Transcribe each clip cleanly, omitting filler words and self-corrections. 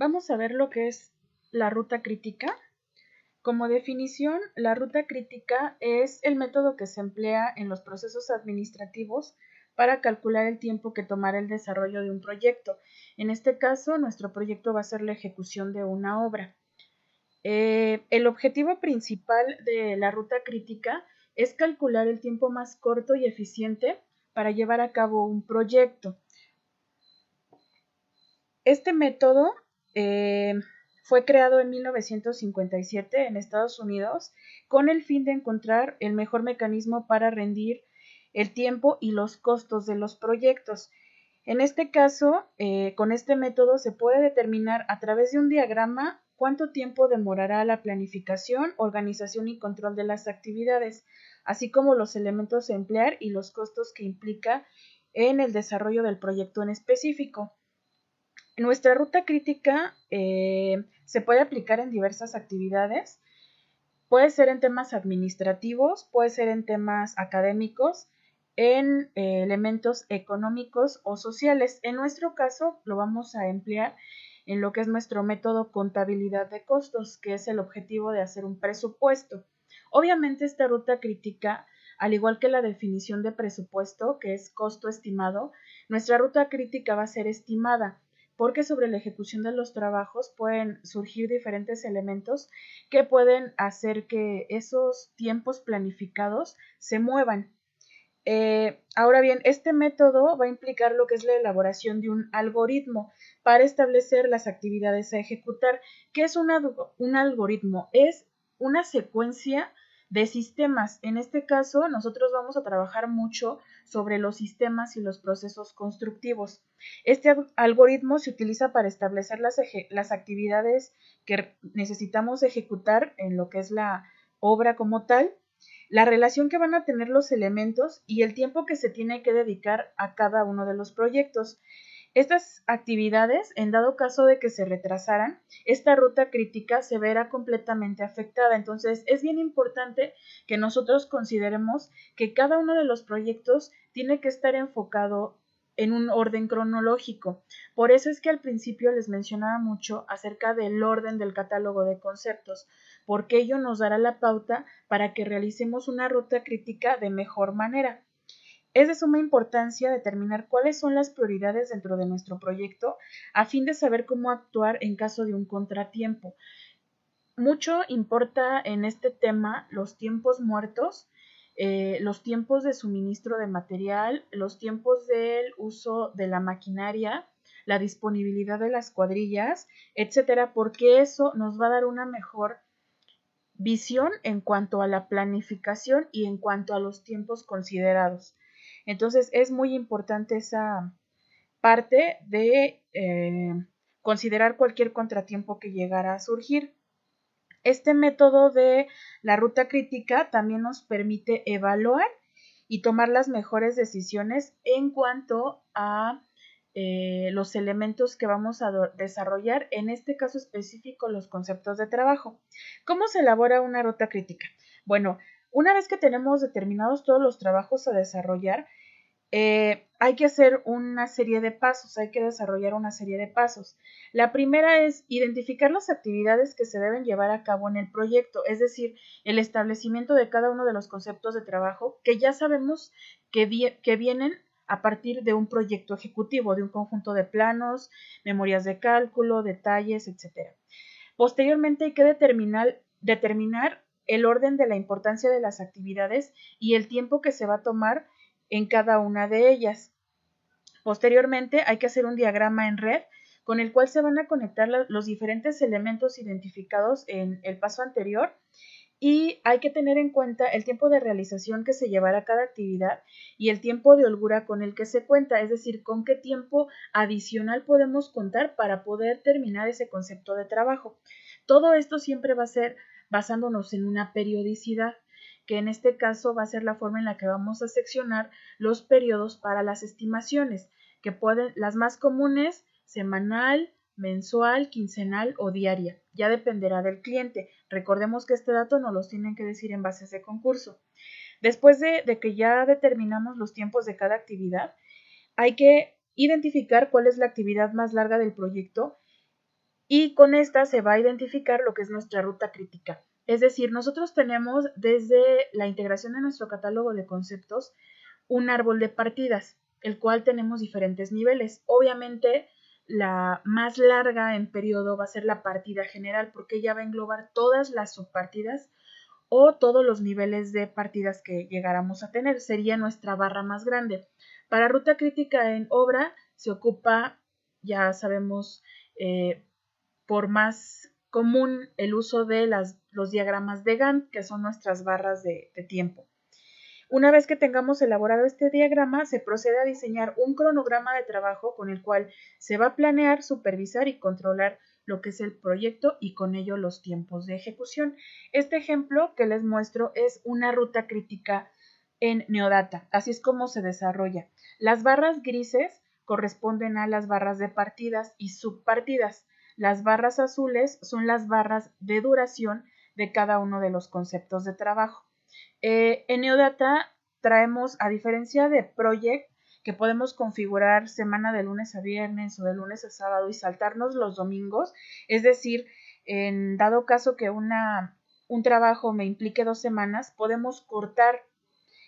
vamos a ver lo que es la ruta crítica. Como definición, la ruta crítica es el método que se emplea en los procesos administrativos para calcular el tiempo que tomará el desarrollo de un proyecto. En este caso, nuestro proyecto va a ser la ejecución de una obra. El objetivo principal de la ruta crítica es calcular el tiempo más corto y eficiente para llevar a cabo un proyecto. Este método fue creado en 1957 en Estados Unidos con el fin de encontrar el mejor mecanismo para rendir el tiempo y los costos de los proyectos. En este caso, con este método se puede determinar a través de un diagrama cuánto tiempo demorará la planificación, organización y control de las actividades, así como los elementos a emplear y los costos que implica en el desarrollo del proyecto en específico. Nuestra ruta crítica se puede aplicar en diversas actividades. Puede ser en temas administrativos, puede ser en temas académicos, en elementos económicos o sociales. En nuestro caso, lo vamos a emplear en lo que es nuestro método contabilidad de costos, que es el objetivo de hacer un presupuesto. Obviamente, esta ruta crítica, al igual que la definición de presupuesto, que es costo estimado, nuestra ruta crítica va a ser estimada, porque sobre la ejecución de los trabajos pueden surgir diferentes elementos que pueden hacer que esos tiempos planificados se muevan. Ahora bien, este método va a implicar lo que es la elaboración de un algoritmo para establecer las actividades a ejecutar. ¿Qué es un algoritmo? Es una secuencia de sistemas. En este caso, nosotros vamos a trabajar mucho sobre los sistemas y los procesos constructivos. Este algoritmo se utiliza para establecer las actividades que necesitamos ejecutar en lo que es la obra como tal, la relación que van a tener los elementos y el tiempo que se tiene que dedicar a cada uno de los proyectos. Estas actividades, en dado caso de que se retrasaran, esta ruta crítica se verá completamente afectada. Entonces, es bien importante que nosotros consideremos que cada uno de los proyectos tiene que estar enfocado en un orden cronológico. Por eso es que al principio les mencionaba mucho acerca del orden del catálogo de conceptos, porque ello nos dará la pauta para que realicemos una ruta crítica de mejor manera. Es de suma importancia determinar cuáles son las prioridades dentro de nuestro proyecto a fin de saber cómo actuar en caso de un contratiempo. Mucho importa en este tema los tiempos muertos, los tiempos de suministro de material, los tiempos del uso de la maquinaria, la disponibilidad de las cuadrillas, etcétera, porque eso nos va a dar una mejor visión en cuanto a la planificación y en cuanto a los tiempos considerados. Entonces es muy importante esa parte de considerar cualquier contratiempo que llegara a surgir. Este método de la ruta crítica también nos permite evaluar y tomar las mejores decisiones en cuanto a los elementos que vamos a desarrollar, en este caso específico los conceptos de trabajo. ¿Cómo se elabora una ruta crítica? Bueno, una vez que tenemos determinados todos los trabajos a desarrollar, hay que hacer una serie de pasos, hay que desarrollar una serie de pasos. La primera es identificar las actividades que se deben llevar a cabo en el proyecto, es decir, el establecimiento de cada uno de los conceptos de trabajo que ya sabemos que vienen a partir de un proyecto ejecutivo, de un conjunto de planos, memorias de cálculo, detalles, etc. Posteriormente hay que determinar el orden de la importancia de las actividades y el tiempo que se va a tomar en cada una de ellas. Posteriormente hay que hacer un diagrama en red con el cual se van a conectar los diferentes elementos identificados en el paso anterior y hay que tener en cuenta el tiempo de realización que se llevará cada actividad y el tiempo de holgura con el que se cuenta, es decir, con qué tiempo adicional podemos contar para poder terminar ese concepto de trabajo. Todo esto siempre va a ser basándonos en una periodicidad, que en este caso va a ser la forma en la que vamos a seccionar los periodos para las estimaciones, que pueden, las más comunes, semanal, mensual, quincenal o diaria. Ya dependerá del cliente. Recordemos que este dato nos los tienen que decir en bases de concurso. Después de que ya determinamos los tiempos de cada actividad, hay que identificar cuál es la actividad más larga del proyecto y con esta se va a identificar lo que es nuestra ruta crítica. Es decir, nosotros tenemos desde la integración de nuestro catálogo de conceptos un árbol de partidas, el cual tenemos diferentes niveles. Obviamente, la más larga en periodo va a ser la partida general, porque ella va a englobar todas las subpartidas o todos los niveles de partidas que llegáramos a tener. Sería nuestra barra más grande. Para ruta crítica en obra se ocupa, ya sabemos, por más común el uso de los diagramas de Gantt, que son nuestras barras de tiempo. Una vez que tengamos elaborado este diagrama, se procede a diseñar un cronograma de trabajo con el cual se va a planear, supervisar y controlar lo que es el proyecto y con ello los tiempos de ejecución. Este ejemplo que les muestro es una ruta crítica en Neodata. Así es como se desarrolla. Las barras grises corresponden a las barras de partidas y subpartidas. Las barras azules son las barras de duración de cada uno de los conceptos de trabajo. En Neodata traemos, a diferencia de Project, que podemos configurar semana de lunes a viernes o de lunes a sábado y saltarnos los domingos, es decir, en dado caso que un trabajo me implique 2 semanas, podemos cortar.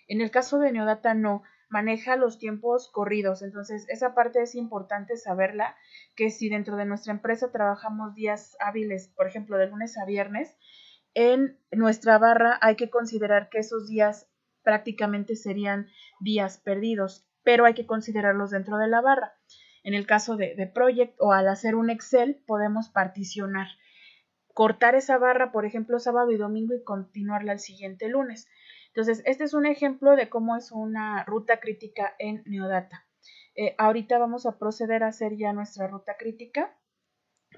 En el caso de Neodata no, maneja los tiempos corridos, entonces esa parte es importante saberla, que si dentro de nuestra empresa trabajamos días hábiles, por ejemplo, de lunes a viernes, en nuestra barra hay que considerar que esos días prácticamente serían días perdidos, pero hay que considerarlos dentro de la barra. En el caso de Project o al hacer un Excel podemos particionar, cortar esa barra, por ejemplo, sábado y domingo y continuarla el siguiente lunes. Entonces, este es un ejemplo de cómo es una ruta crítica en Neodata. Ahorita vamos a proceder a hacer ya nuestra ruta crítica.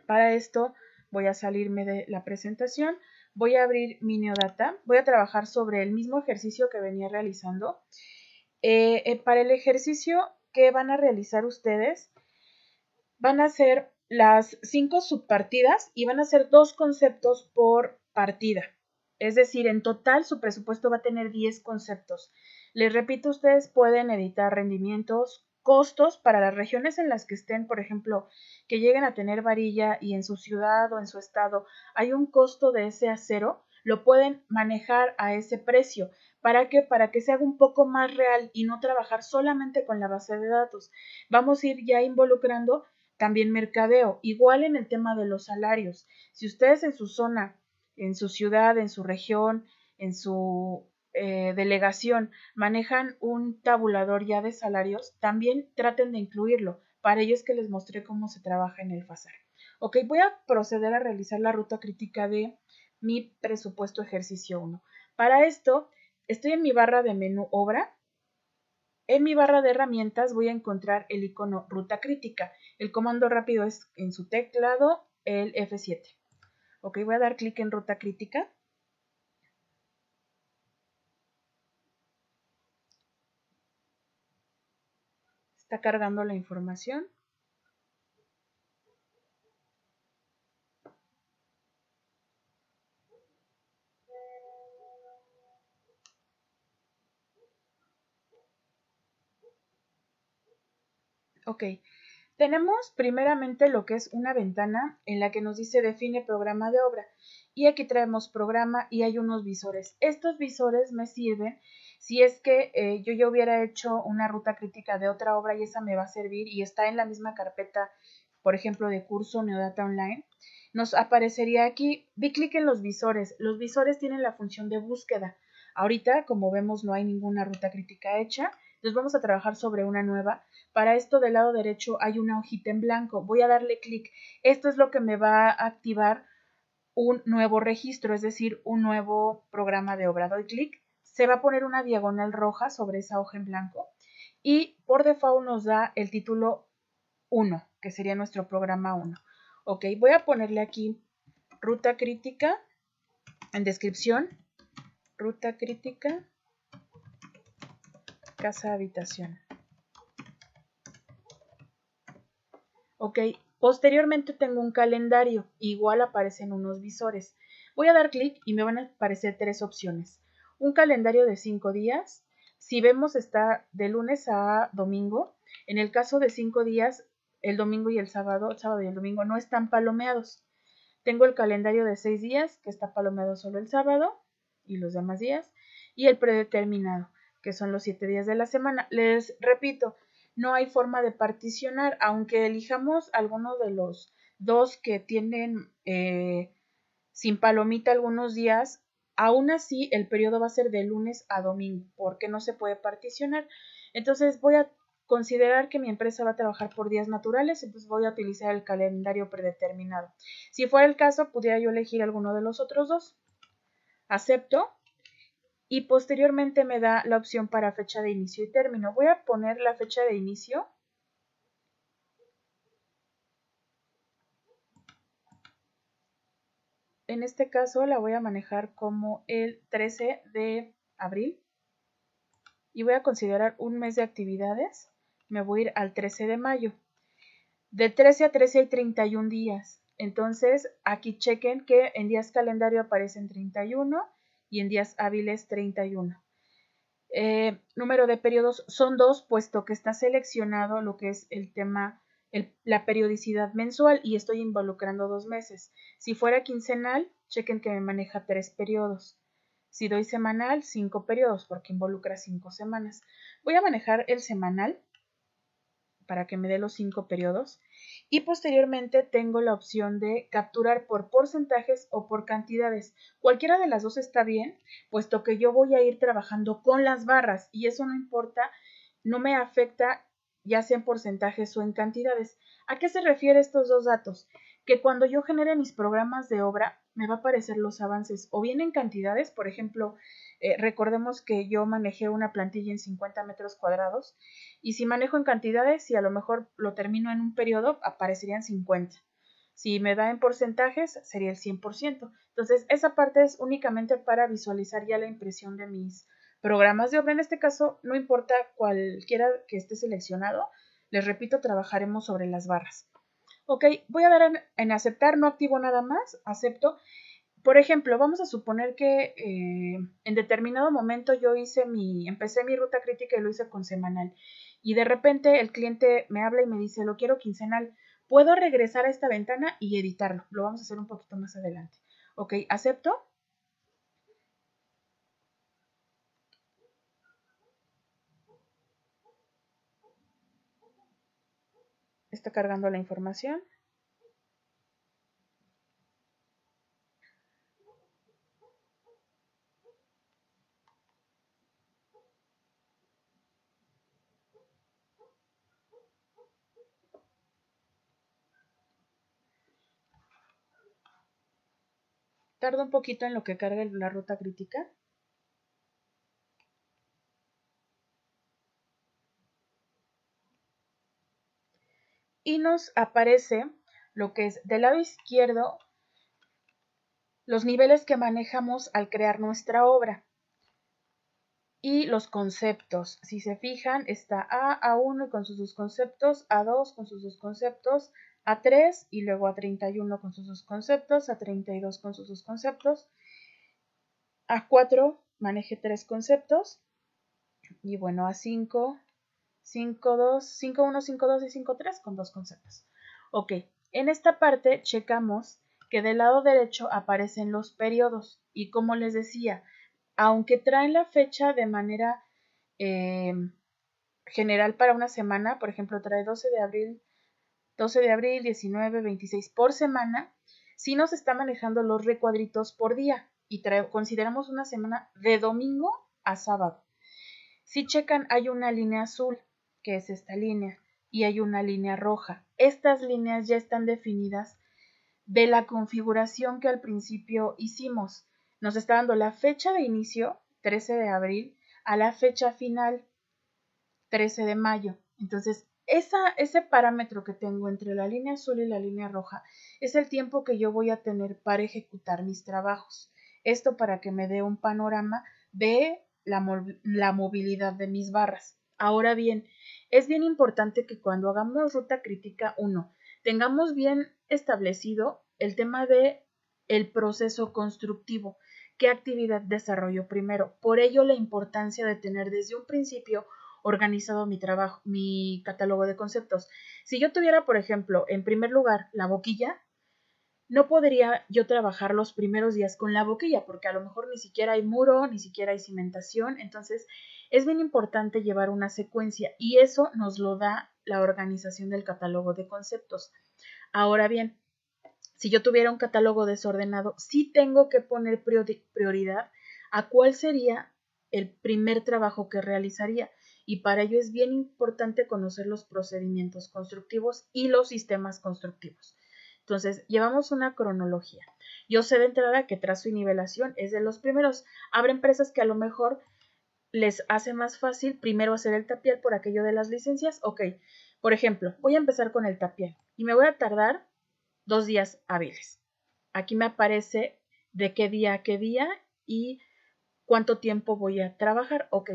Para esto voy a salirme de la presentación, voy a abrir mi Neodata, voy a trabajar sobre el mismo ejercicio que venía realizando. Para el ejercicio que van a realizar ustedes, van a ser las 5 subpartidas y van a ser 2 conceptos por partida. Es decir, en total su presupuesto va a tener 10 conceptos. Les repito, ustedes pueden editar rendimientos, costos para las regiones en las que estén, por ejemplo, que lleguen a tener varilla y en su ciudad o en su estado hay un costo de ese acero, lo pueden manejar a ese precio. ¿Para qué? Para que se haga un poco más real y no trabajar solamente con la base de datos. Vamos a ir ya involucrando también mercadeo, igual en el tema de los salarios. Si ustedes en su zona, en su ciudad, en su región, en su delegación manejan un tabulador ya de salarios, también traten de incluirlo. Para ello es que les mostré cómo se trabaja en el FASAR. Ok, voy a proceder a realizar la ruta crítica de mi presupuesto ejercicio 1. Para esto, estoy en mi barra de menú obra. En mi barra de herramientas voy a encontrar el icono ruta crítica. El comando rápido es en su teclado el F7. Ok, voy a dar clic en ruta crítica. Está cargando la información. Ok, tenemos primeramente lo que es una ventana en la que nos dice define programa de obra. Y aquí traemos programa y hay unos visores. Estos visores me sirven si es que yo ya hubiera hecho una ruta crítica de otra obra y esa me va a servir y está en la misma carpeta, por ejemplo, de curso Neodata Online. Nos aparecería aquí, di clic en los visores. Los visores tienen la función de búsqueda. Ahorita, como vemos, no hay ninguna ruta crítica hecha. Entonces vamos a trabajar sobre una nueva. Para esto del lado derecho hay una hojita en blanco. Voy a darle clic. Esto es lo que me va a activar un nuevo registro, es decir, un nuevo programa de obra. Doy clic. Se va a poner una diagonal roja sobre esa hoja en blanco. Y por default nos da el título 1, que sería nuestro programa 1. Ok, voy a ponerle aquí ruta crítica en descripción. Ruta crítica, casa habitación. Ok, posteriormente tengo un calendario, igual aparecen unos visores. Voy a dar clic y me van a aparecer 3 opciones. Un calendario de 5 días, si vemos está de lunes a domingo. En el caso de 5 días el domingo y el sábado y el domingo no están palomeados. Tengo el calendario de 6 días, que está palomeado solo el sábado y los demás días, y el predeterminado, que son los 7 días de la semana. Les repito, no hay forma de particionar, aunque elijamos alguno de los dos que tienen sin palomita algunos días, aún así el periodo va a ser de lunes a domingo, porque no se puede particionar. Entonces voy a considerar que mi empresa va a trabajar por días naturales, entonces voy a utilizar el calendario predeterminado. Si fuera el caso, pudiera yo elegir alguno de los otros dos. Acepto y posteriormente me da la opción para fecha de inicio y término. Voy a poner la fecha de inicio. En este caso la voy a manejar como el 13 de abril y voy a considerar un mes de actividades. Me voy a ir al 13 de mayo. De 13 a 13 hay 31 días. Entonces, aquí chequen que en días calendario aparecen 31 y en días hábiles 31. Número de periodos son 2, puesto que está seleccionado lo que es el tema, la periodicidad mensual y estoy involucrando 2 meses. Si fuera quincenal, chequen que me maneja 3 periodos. Si doy semanal, 5 periodos, porque involucra 5 semanas. Voy a manejar el semanal para que me dé los 5 periodos. Y posteriormente tengo la opción de capturar por porcentajes o por cantidades. Cualquiera de las dos está bien, puesto que yo voy a ir trabajando con las barras y eso no importa, no me afecta ya sea en porcentajes o en cantidades. ¿A qué se refiere estos dos datos? Que cuando yo genere mis programas de obra, me va a aparecer los avances o bien en cantidades, por ejemplo, recordemos que yo manejé una plantilla en 50 metros cuadrados y si manejo en cantidades y a lo mejor lo termino en un periodo, aparecerían 50. Si me da en porcentajes, sería el 100%. Entonces, esa parte es únicamente para visualizar ya la impresión de mis programas de obra. En este caso, no importa cualquiera que esté seleccionado, les repito, trabajaremos sobre las barras. Ok, voy a dar en aceptar, no activo nada más, acepto. Por ejemplo, vamos a suponer que en determinado momento yo empecé mi ruta crítica y lo hice con semanal. Y de repente el cliente me habla y me dice, lo quiero quincenal. Puedo regresar a esta ventana y editarlo. Lo vamos a hacer un poquito más adelante. Ok, acepto. Está cargando la información. Tarda un poquito en lo que cargue la ruta crítica. Y nos aparece lo que es del lado izquierdo los niveles que manejamos al crear nuestra obra y los conceptos. Si se fijan, está A1 con sus dos conceptos, A2 con sus dos conceptos, A3 y luego A31 con sus dos conceptos, A32 con sus dos conceptos, A4 maneje 3 conceptos y bueno, A5, 5.2, 5.1, 5.2 y 5.3 con 2 conceptos. Ok, en esta parte checamos que del lado derecho aparecen los periodos y como les decía, aunque traen la fecha de manera general para una semana, por ejemplo, trae 12 de abril, 19, 26 por semana, sí nos está manejando los recuadritos por día y consideramos una semana de domingo a sábado. Si checan, hay una línea azul, que es esta línea, y hay una línea roja. Estas líneas ya están definidas de la configuración que al principio hicimos. Nos está dando la fecha de inicio, 13 de abril, a la fecha final, 13 de mayo. Entonces, ese parámetro que tengo entre la línea azul y la línea roja es el tiempo que yo voy a tener para ejecutar mis trabajos. Esto para que me dé un panorama de la movilidad de mis barras. Ahora bien, es bien importante que cuando hagamos ruta crítica 1 tengamos bien establecido el tema de el proceso constructivo. ¿Qué actividad desarrollo primero? Por ello la importancia de tener desde un principio organizado mi trabajo, mi catálogo de conceptos. Si yo tuviera, por ejemplo, en primer lugar la boquilla, no podría yo trabajar los primeros días con la boquilla, porque a lo mejor ni siquiera hay muro, ni siquiera hay cimentación. Entonces es bien importante llevar una secuencia y eso nos lo da la organización del catálogo de conceptos. Ahora bien, si yo tuviera un catálogo desordenado, sí tengo que poner prioridad a cuál sería el primer trabajo que realizaría. Y para ello es bien importante conocer los procedimientos constructivos y los sistemas constructivos. Entonces, llevamos una cronología. Yo sé de entrada que trazo y nivelación es de los primeros. Habrá empresas que a lo mejor les hace más fácil primero hacer el tapial por aquello de las licencias. Ok, por ejemplo, voy a empezar con el tapial y me voy a tardar 2 días hábiles. Aquí me aparece de qué día a qué día y cuánto tiempo voy a trabajar. Ok,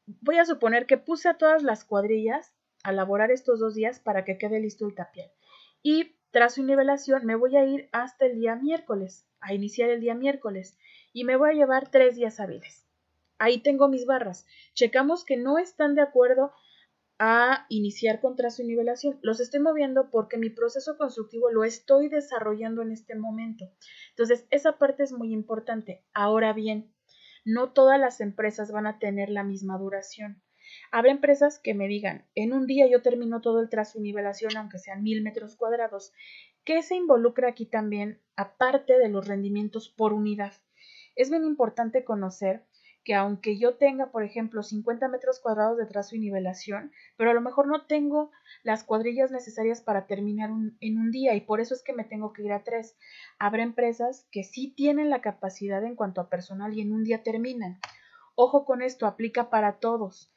voy a suponer que puse a todas las cuadrillas a elaborar estos 2 días para que quede listo el tapial. Y tras su nivelación me voy a ir hasta el día miércoles, a iniciar el día miércoles, y me voy a llevar 3 días hábiles. Ahí tengo mis barras. Checamos que no están de acuerdo a iniciar con trazo y nivelación. Los estoy moviendo porque mi proceso constructivo lo estoy desarrollando en este momento. Entonces, esa parte es muy importante. Ahora bien, no todas las empresas van a tener la misma duración. Habrá empresas que me digan, en un día yo termino todo el trazo y nivelación, aunque sean 1000 metros cuadrados. ¿Qué se involucra aquí también, aparte de los rendimientos por unidad? Es bien importante conocer que aunque yo tenga, por ejemplo, 50 metros cuadrados de trazo y nivelación, pero a lo mejor no tengo las cuadrillas necesarias para terminar en un día y por eso es que me tengo que ir a 3. Habrá empresas que sí tienen la capacidad en cuanto a personal y en un día terminan. Ojo con esto, aplica para todos.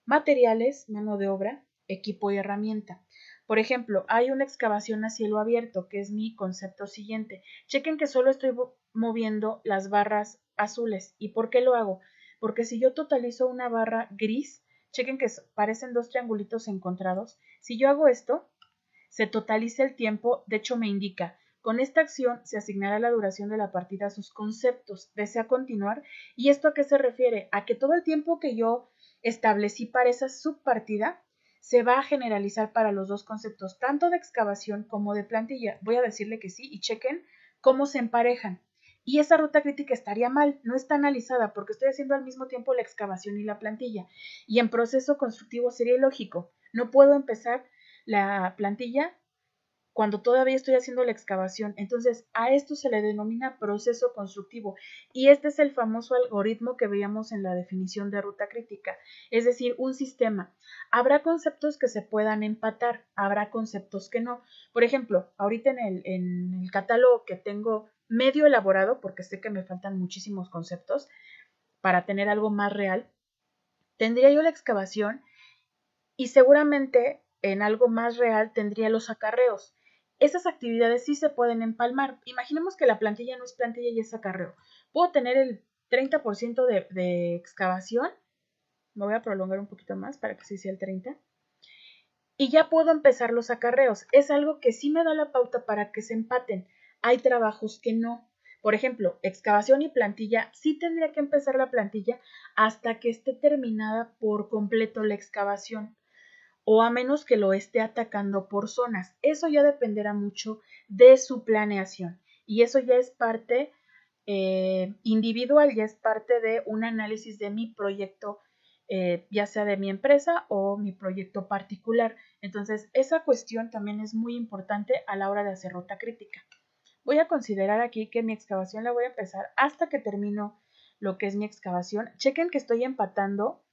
Materiales, mano de obra, equipo y herramienta. Por ejemplo, hay una excavación a cielo abierto, que es mi concepto siguiente. Chequen que solo estoy moviendo las barras azules. ¿Y por qué lo hago? Porque si yo totalizo una barra gris, chequen que parecen 2 triangulitos encontrados. Si yo hago esto, se totaliza el tiempo, de hecho me indica, con esta acción se asignará la duración de la partida a sus conceptos. ¿Desea continuar? ¿Y esto a qué se refiere? A que todo el tiempo que yo establecí para esa subpartida se va a generalizar para los dos conceptos, tanto de excavación como de plantilla. Voy a decirle que sí y chequen cómo se emparejan. Y esa ruta crítica estaría mal, no está analizada porque estoy haciendo al mismo tiempo la excavación y la plantilla. Y en proceso constructivo sería ilógico. No puedo empezar la plantilla cuando todavía estoy haciendo la excavación. Entonces, a esto se le denomina proceso constructivo y este es el famoso algoritmo que veíamos en la definición de ruta crítica, es decir, un sistema. Habrá conceptos que se puedan empatar, habrá conceptos que no. Por ejemplo, ahorita en el catálogo que tengo medio elaborado, porque sé que me faltan muchísimos conceptos para tener algo más real, tendría yo la excavación y seguramente en algo más real tendría los acarreos. Esas actividades sí se pueden empalmar. Imaginemos que la plantilla no es plantilla y es acarreo. Puedo tener el 30% de excavación. Me voy a prolongar un poquito más para que sí sea el 30%. Y ya puedo empezar los acarreos. Es algo que sí me da la pauta para que se empaten. Hay trabajos que no. Por ejemplo, excavación y plantilla, sí tendría que empezar la plantilla hasta que esté terminada por completo la excavación o a menos que lo esté atacando por zonas. Eso ya dependerá mucho de su planeación y eso ya es parte individual, ya es parte de un análisis de mi proyecto, ya sea de mi empresa o mi proyecto particular. Entonces, esa cuestión también es muy importante a la hora de hacer ruta crítica. Voy a considerar aquí que mi excavación la voy a empezar hasta que termino lo que es mi excavación. Chequen que estoy empatando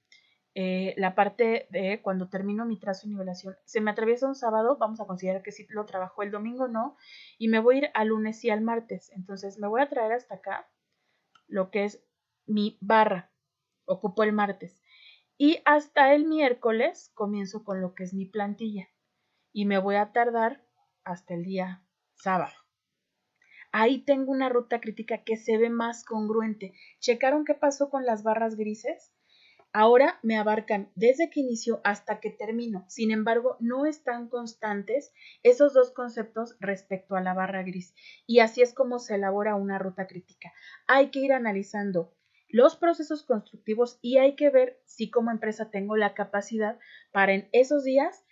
la parte de cuando termino mi trazo y nivelación. Se me atraviesa un sábado, vamos a considerar que sí lo trabajo el domingo, no, y me voy a ir al lunes y al martes. Entonces me voy a traer hasta acá lo que es mi barra, ocupo el martes. Y hasta el miércoles comienzo con lo que es mi plantilla y me voy a tardar hasta el día sábado. Ahí tengo una ruta crítica que se ve más congruente. ¿Checaron qué pasó con las barras grises? Ahora me abarcan desde que inicio hasta que termino. Sin embargo, no están constantes esos dos conceptos respecto a la barra gris. Y así es como se elabora una ruta crítica. Hay que ir analizando los procesos constructivos y hay que ver si como empresa tengo la capacidad para en esos días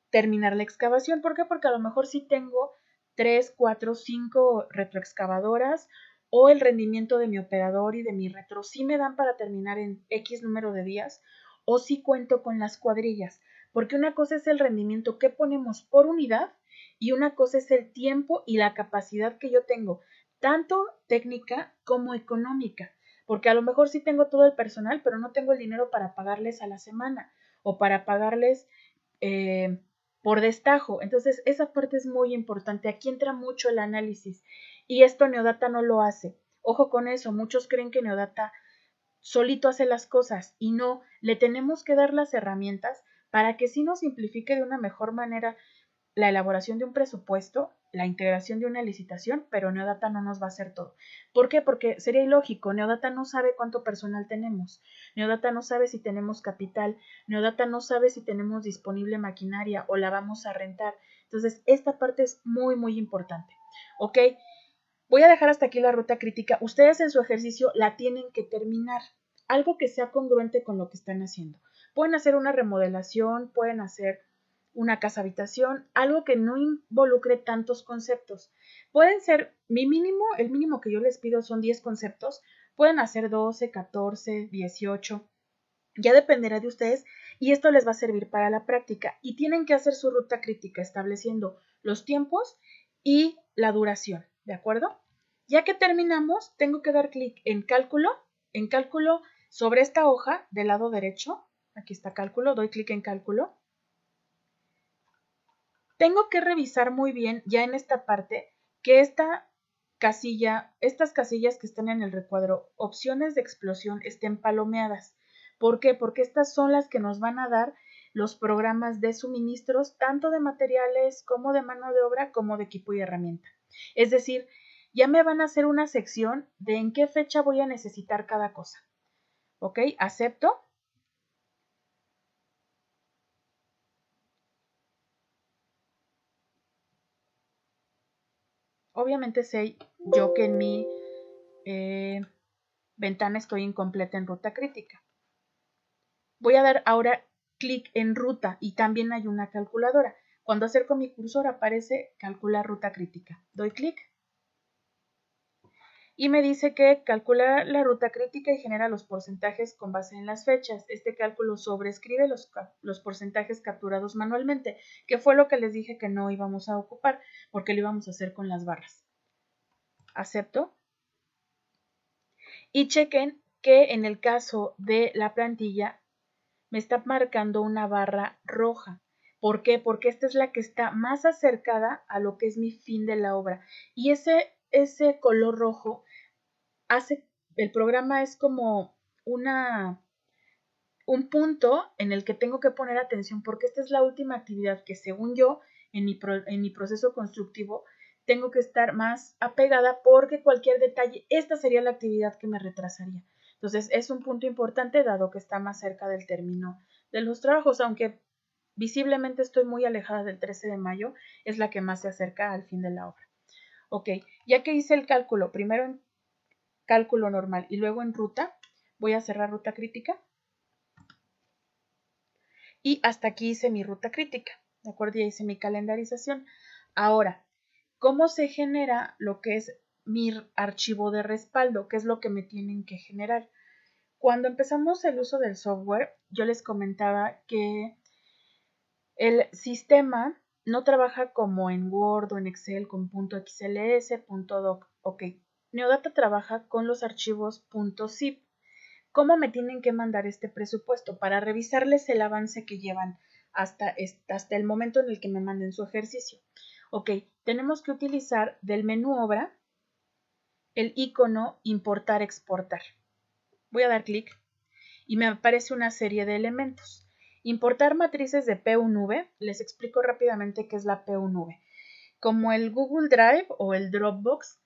terminar la excavación. ¿Por qué? Porque a lo mejor sí tengo 3, 4, 5 retroexcavadoras o el rendimiento de mi operador y de mi retro sí me dan para terminar en X número de días o sí cuento con las cuadrillas. Porque una cosa es el rendimiento que ponemos por unidad y una cosa es el tiempo y la capacidad que yo tengo, tanto técnica como económica. Porque a lo mejor sí tengo todo el personal, pero no tengo el dinero para pagarles a la semana o para pagarles por destajo. Entonces, esa parte es muy importante. Aquí entra mucho el análisis y esto Neodata no lo hace. Ojo con eso, muchos creen que Neodata solito hace las cosas y no, le tenemos que dar las herramientas para que sí nos simplifique de una mejor manera la elaboración de un presupuesto, la integración de una licitación, pero Neodata no nos va a hacer todo. ¿Por qué? Porque sería ilógico. Neodata no sabe cuánto personal tenemos. Neodata no sabe si tenemos capital. Neodata no sabe si tenemos disponible maquinaria o la vamos a rentar. Entonces, esta parte es muy, muy importante. ¿Ok? Voy a dejar hasta aquí la ruta crítica. Ustedes en su ejercicio la tienen que terminar. Algo que sea congruente con lo que están haciendo. Pueden hacer una remodelación, pueden hacer una casa habitación, algo que no involucre tantos conceptos. Pueden ser, el mínimo que yo les pido son 10 conceptos, pueden hacer 12, 14, 18, ya dependerá de ustedes y esto les va a servir para la práctica y tienen que hacer su ruta crítica estableciendo los tiempos y la duración, ¿de acuerdo? Ya que terminamos, tengo que dar clic en cálculo sobre esta hoja del lado derecho, aquí está cálculo, doy clic en cálculo. Tengo que revisar muy bien ya en esta parte que estas casillas que están en el recuadro, opciones de explosión, estén palomeadas. ¿Por qué? Porque estas son las que nos van a dar los programas de suministros, tanto de materiales como de mano de obra, como de equipo y herramienta. Es decir, ya me van a hacer una sección de en qué fecha voy a necesitar cada cosa. ¿Ok? Acepto. Obviamente sé yo que en mi ventana estoy incompleta en ruta crítica. Voy a dar ahora clic en ruta y también hay una calculadora. Cuando acerco mi cursor aparece calcular ruta crítica. Doy clic y me dice que calcula la ruta crítica y genera los porcentajes con base en las fechas. Este cálculo sobrescribe los porcentajes capturados manualmente, que fue lo que les dije que no íbamos a ocupar porque lo íbamos a hacer con las barras. Acepto. Y chequen que en el caso de la plantilla me está marcando una barra roja. ¿Por qué? Porque esta es la que está más acercada a lo que es mi fin de la obra. Y ese color rojo hace, el programa es como un punto en el que tengo que poner atención porque esta es la última actividad que según yo en mi proceso constructivo tengo que estar más apegada porque cualquier detalle, esta sería la actividad que me retrasaría. Entonces es un punto importante dado que está más cerca del término de los trabajos, aunque visiblemente estoy muy alejada del 13 de mayo, es la que más se acerca al fin de la obra. Ok, ya que hice el cálculo, primero en cálculo normal y luego en ruta, voy a cerrar ruta crítica. Y hasta aquí hice mi ruta crítica, ¿de acuerdo? Ya hice mi calendarización. Ahora, ¿cómo se genera lo que es mi archivo de respaldo? ¿Qué es lo que me tienen que generar? Cuando empezamos el uso del software, yo les comentaba que el sistema no trabaja como en Word o en Excel con .xls, .doc. Ok, Neodata trabaja con los archivos .zip. ¿Cómo me tienen que mandar este presupuesto? Para revisarles el avance que llevan hasta el momento en el que me manden su ejercicio. Ok, tenemos que utilizar del menú obra el icono importar exportar. Voy a dar clic y me aparece una serie de elementos. Importar matrices de P1V. Les explico rápidamente qué es la P1V. Como el Google Drive o el Dropbox,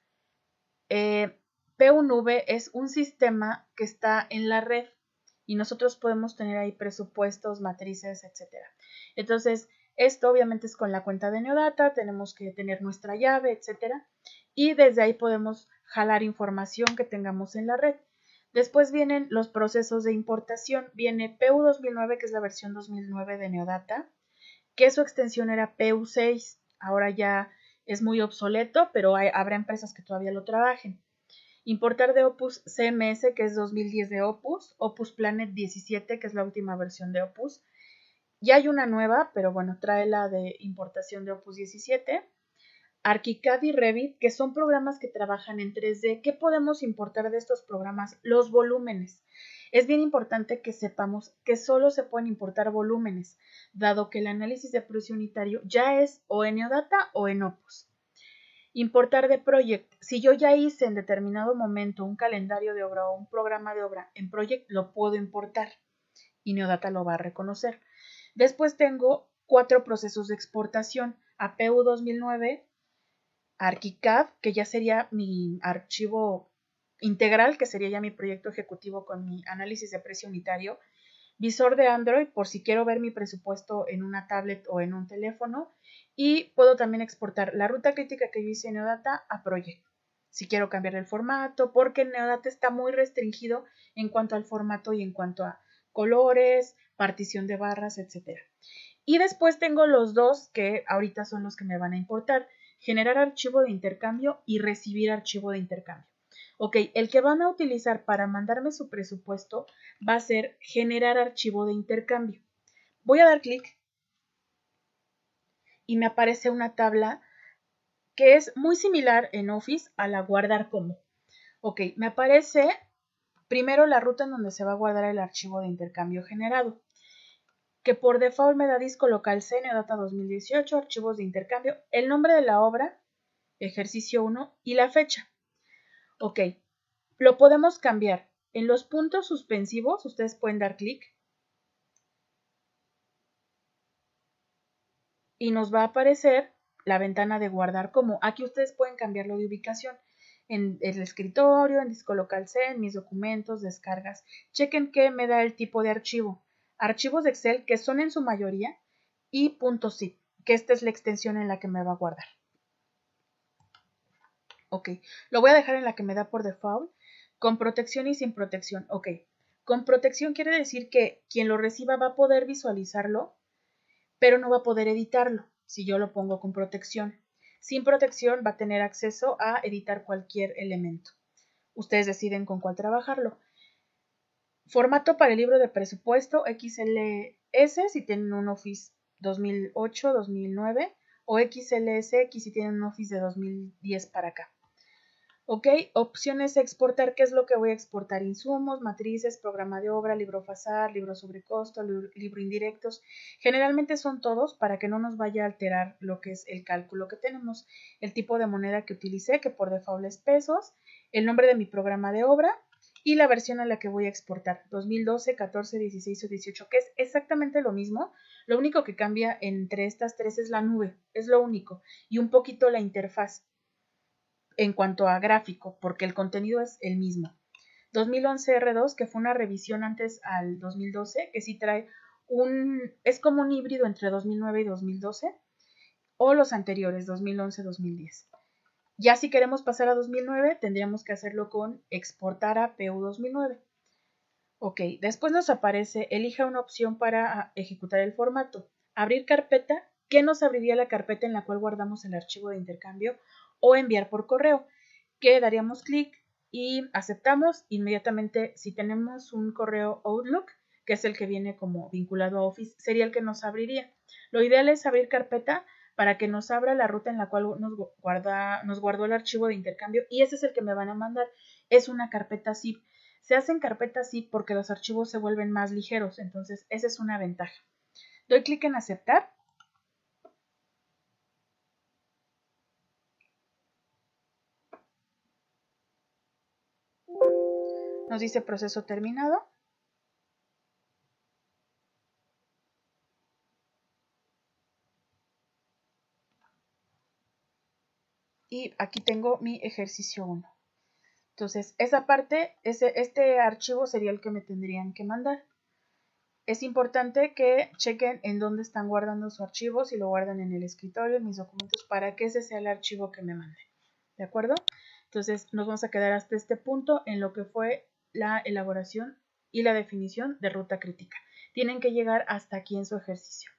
P1V es un sistema que está en la red y nosotros podemos tener ahí presupuestos, matrices, etcétera. Entonces, esto obviamente es con la cuenta de Neodata, tenemos que tener nuestra llave, etcétera, y desde ahí podemos jalar información que tengamos en la red. Después vienen los procesos de importación. Viene PU 2009, que es la versión 2009 de Neodata, que su extensión era PU6. Ahora ya es muy obsoleto, pero habrá empresas que todavía lo trabajen. Importar de Opus CMS, que es 2010 de Opus. Opus Planet 17, que es la última versión de Opus. Ya hay una nueva, pero bueno, trae la de importación de Opus 17. ArchiCAD y Revit, que son programas que trabajan en 3D. ¿Qué podemos importar de estos programas? Los volúmenes. Es bien importante que sepamos que solo se pueden importar volúmenes, dado que el análisis de precio unitario ya es o en Neodata o en Opus. Importar de Project. Si yo ya hice en determinado momento un calendario de obra o un programa de obra en Project, lo puedo importar y Neodata lo va a reconocer. Después tengo 4 procesos de exportación. APU 2009, ArchiCAD, que ya sería mi archivo integral, que sería ya mi proyecto ejecutivo con mi análisis de precio unitario. Visor de Android, por si quiero ver mi presupuesto en una tablet o en un teléfono. Y puedo también exportar la ruta crítica que yo hice en Neodata a Project, si quiero cambiar el formato, porque Neodata está muy restringido en cuanto al formato y en cuanto a colores, partición de barras, etc. Y después tengo los dos que ahorita son los que me van a importar: generar archivo de intercambio y recibir archivo de intercambio. Ok, el que van a utilizar para mandarme su presupuesto va a ser generar archivo de intercambio. Voy a dar clic y me aparece una tabla que es muy similar en Office a la guardar como. Ok, me aparece primero la ruta en donde se va a guardar el archivo de intercambio generado, que por default me da disco local C, Neodata 2018, archivos de intercambio, el nombre de la obra, ejercicio 1 y la fecha. Ok, lo podemos cambiar. En los puntos suspensivos ustedes pueden dar clic y nos va a aparecer la ventana de guardar como. Aquí ustedes pueden cambiarlo de ubicación en el escritorio, en disco local C, en mis documentos, descargas. Chequen que me da el tipo de archivo. Archivos de Excel, que son en su mayoría, y .zip, que esta es la extensión en la que me va a guardar. Ok, lo voy a dejar en la que me da por default, con protección y sin protección. Ok, con protección quiere decir que quien lo reciba va a poder visualizarlo, pero no va a poder editarlo si yo lo pongo con protección. Sin protección va a tener acceso a editar cualquier elemento. Ustedes deciden con cuál trabajarlo. Formato para el libro de presupuesto XLS si tienen un Office 2008, 2009 o XLSX si tienen un Office de 2010 para acá. Ok, opciones exportar. ¿Qué es lo que voy a exportar? Insumos, matrices, programa de obra, libro FASAR, libro sobre costo, libro indirectos. Generalmente son todos para que no nos vaya a alterar lo que es el cálculo que tenemos. El tipo de moneda que utilicé, que por default es pesos, el nombre de mi programa de obra y la versión a la que voy a exportar, 2012, 14, 16 o 18, que es exactamente lo mismo. Lo único que cambia entre estas tres es la nube, es lo único, y un poquito la interfaz en cuanto a gráfico, porque el contenido es el mismo. 2011 R2, que fue una revisión antes al 2012, que sí trae es como un híbrido entre 2009 y 2012, o los anteriores, 2011-2010. Ya si queremos pasar a 2009, tendríamos que hacerlo con exportar a PU 2009. Ok, después nos aparece, elija una opción para ejecutar el formato. Abrir carpeta. ¿Qué nos abriría la carpeta en la cual guardamos el archivo de intercambio? O enviar por correo, que daríamos clic y aceptamos. Inmediatamente, si tenemos un correo Outlook, que es el que viene como vinculado a Office, sería el que nos abriría. Lo ideal es abrir carpeta para que nos abra la ruta en la cual nos guardó el archivo de intercambio, y ese es el que me van a mandar. Es una carpeta zip. Se hacen carpetas zip porque los archivos se vuelven más ligeros, entonces esa es una ventaja. Doy clic en aceptar. Nos dice proceso terminado. Y aquí tengo mi ejercicio 1. Entonces, esa parte, este archivo sería el que me tendrían que mandar. Es importante que chequen en dónde están guardando su archivo, si lo guardan en el escritorio, en mis documentos, para que ese sea el archivo que me manden. ¿De acuerdo? Entonces, nos vamos a quedar hasta este punto en lo que fue la elaboración y la definición de ruta crítica. Tienen que llegar hasta aquí en su ejercicio.